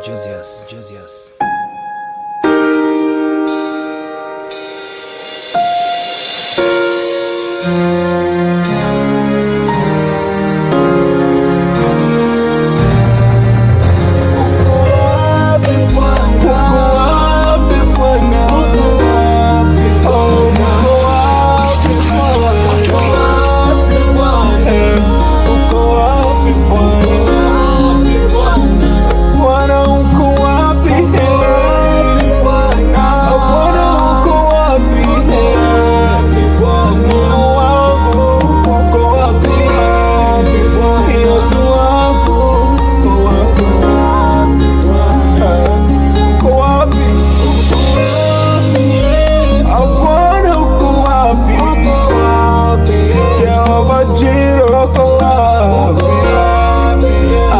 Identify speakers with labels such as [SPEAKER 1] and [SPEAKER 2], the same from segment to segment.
[SPEAKER 1] Josias.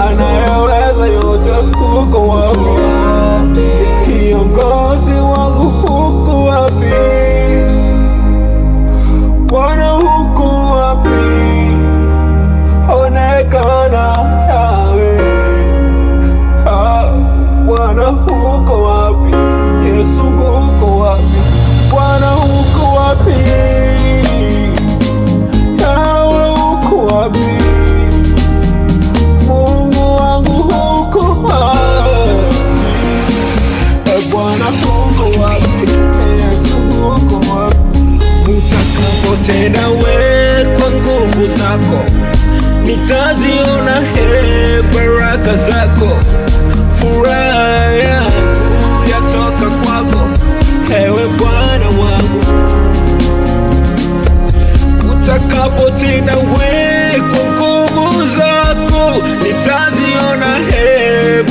[SPEAKER 1] Anayeweza yote, uko wapi? Kiongozi wangu, uko wapi? Bwana, uko wapi? Onekana yawe. Bwana, uko wapi? Yesu, uko wapi? Bwana, uko wapi? Yawe, uko wapi? Utakapotendawe kwa nguvu zako, nitaziona baraka zako. Furaha yangu yatoka kwako, ewe Bwana wangu. Utakapotendawe kwa nguvu zako, nitaziona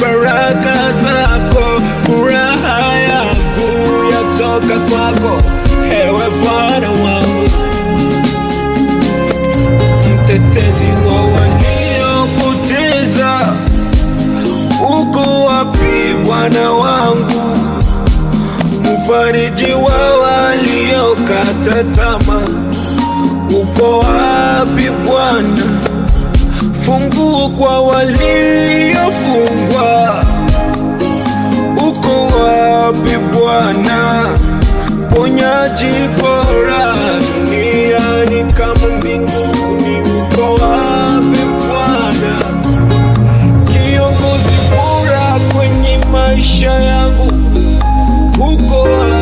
[SPEAKER 1] baraka zako. Furaha yangu yatoka kwako, ewe Bwana wangu. Mtetezi wa waliopoteza, uko wapi Bwana wangu? Mfariji wa waliokata tamaa, uko wapi Bwana? Funguo kwa waliofungwa, uko wapi Bwana? Ponyaji bora duniani kama mbinguni, uko wapi Bwana? Kiongozi bora kwenye maisha yangu, uko wapi?